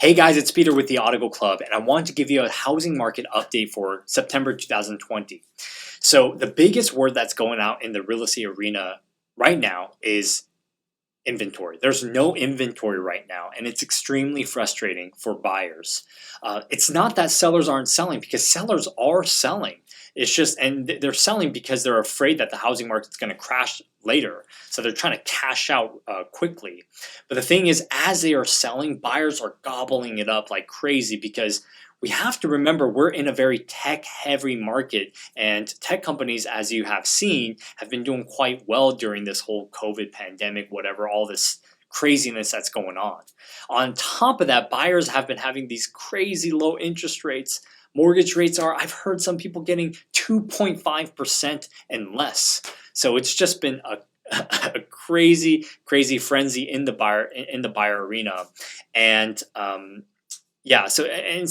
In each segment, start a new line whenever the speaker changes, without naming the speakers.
Hey guys, it's Peter with the Odigo Club, and I wanted to give you a housing market update for September 2020. So, the biggest word that's going out in the real estate arena right now is inventory. There's no inventory right now, and it's extremely frustrating for buyers. It's not that sellers aren't selling, because sellers are selling. It's just, and they're selling because they're afraid that the housing market's going to crash later. So they're trying to cash out quickly. But the thing is, as they are selling, buyers are gobbling it up like crazy because we have to remember we're in a very tech heavy market, and tech companies, as you have seen, have been doing quite well during this whole COVID pandemic, whatever, all this craziness that's going on. On top of that, buyers have been having these crazy low interest rates. Mortgage rates are, I've heard some people getting 2.5% and less. So it's just been a crazy, crazy frenzy in the buyer arena. And yeah, so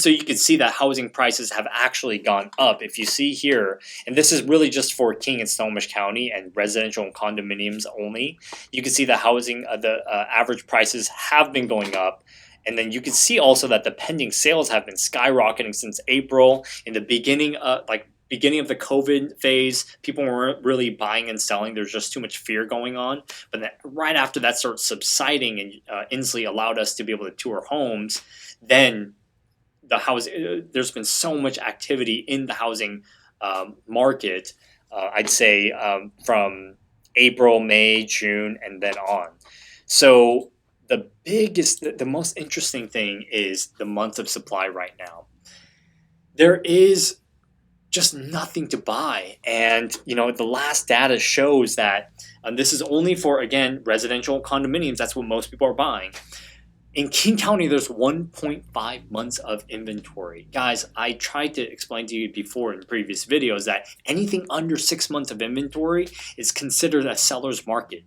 you can see that housing prices have actually gone up. If you see here, and this is really just for King and Snohomish County and residential and condominiums only, you can see the average prices have been going up. And then you can see also that the pending sales have been skyrocketing since April. In the beginning, beginning of the COVID phase, people weren't really buying and selling. There's just too much fear going on. But then right after that starts subsiding, and Inslee allowed us to be able to tour homes, then there's been so much activity in the housing market. I'd say from April, May, June, and then on. So the most interesting thing is the month of supply right now. There is just nothing to buy, and the last data shows that, and this is only for, again, residential condominiums. That's what most people are buying. In King County, there's 1.5 months of inventory. Guys, I tried to explain to you before in previous videos that anything under 6 months of inventory is considered a seller's market.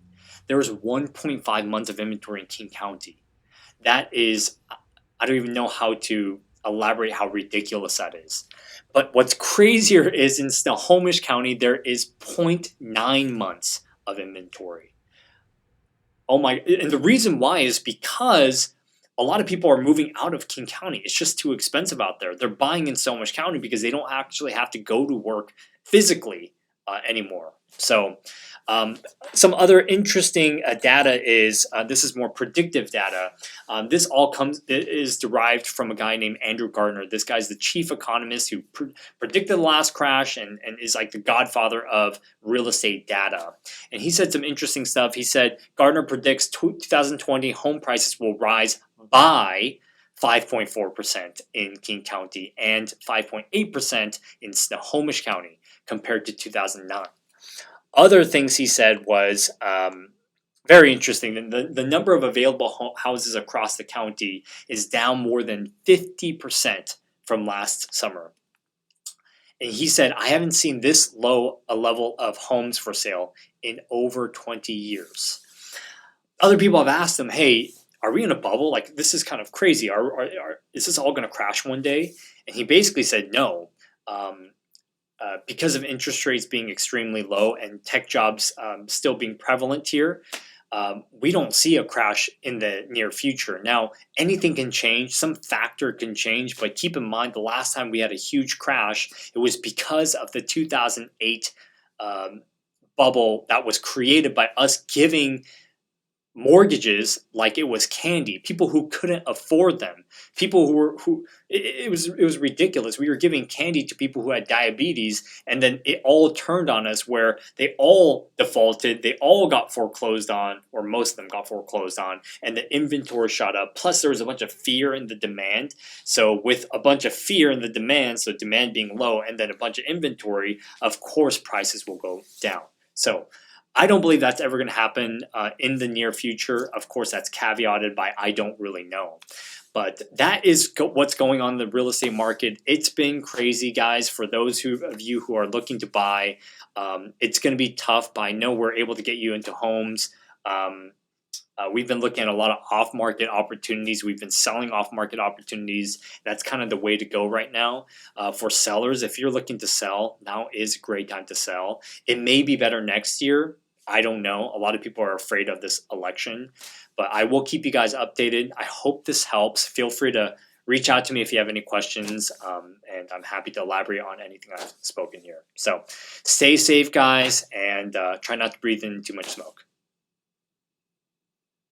There is 1.5 months of inventory in King County. That is, I don't even know how to elaborate how ridiculous that is. But what's crazier is in Snohomish County, there is 0.9 months of inventory. Oh my, and the reason why is because a lot of people are moving out of King County. It's just too expensive out there. They're buying in Snohomish County because they don't actually have to go to work physically anymore. So some other interesting data is, this is more predictive data. This all is derived from a guy named Andrew Gardner. This guy's the chief economist who predicted the last crash and is like the godfather of real estate data. And he said some interesting stuff. He said Gardner predicts 2020 home prices will rise by 5.4% in King County and 5.8% in Snohomish County compared to 2009. Other things he said was very interesting. The number of available houses across the county is down more than 50% from last summer. And he said, I haven't seen this low a level of homes for sale in over 20 years. Other people have asked him, hey, are we in a bubble? Like, this is kind of crazy. Is this all going to crash one day? And he basically said no. Because of interest rates being extremely low and tech jobs still being prevalent here, we don't see a crash in the near future. Now, anything can change. Some factor can change. But keep in mind, the last time we had a huge crash, it was because of the 2008 bubble that was created by us giving mortgages like it was candy. People who couldn't afford them, people it was ridiculous. We were giving candy to people who had diabetes, and then it all turned on us where they all defaulted, they all got foreclosed on, or most of them got foreclosed on, and the inventory shot up. Plus there was a bunch of fear in the demand. So with a bunch of fear in the demand, so demand being low and then a bunch of inventory, of course prices will go down. So I don't believe that's ever going to happen in the near future. Of course, that's caveated by I don't really know. But that is what's going on in the real estate market. It's been crazy, guys. For those of you who are looking to buy, it's going to be tough, but I know we're able to get you into homes. We've been looking at a lot of off-market opportunities. We've been selling off-market opportunities. That's kind of the way to go right now. For sellers, if you're looking to sell, now is a great time to sell. It may be better next year. I don't know. A lot of people are afraid of this election. But I will keep you guys updated. I hope this helps. Feel free to reach out to me if you have any questions, and I'm happy to elaborate on anything I've spoken here. So stay safe, guys, and try not to breathe in too much smoke.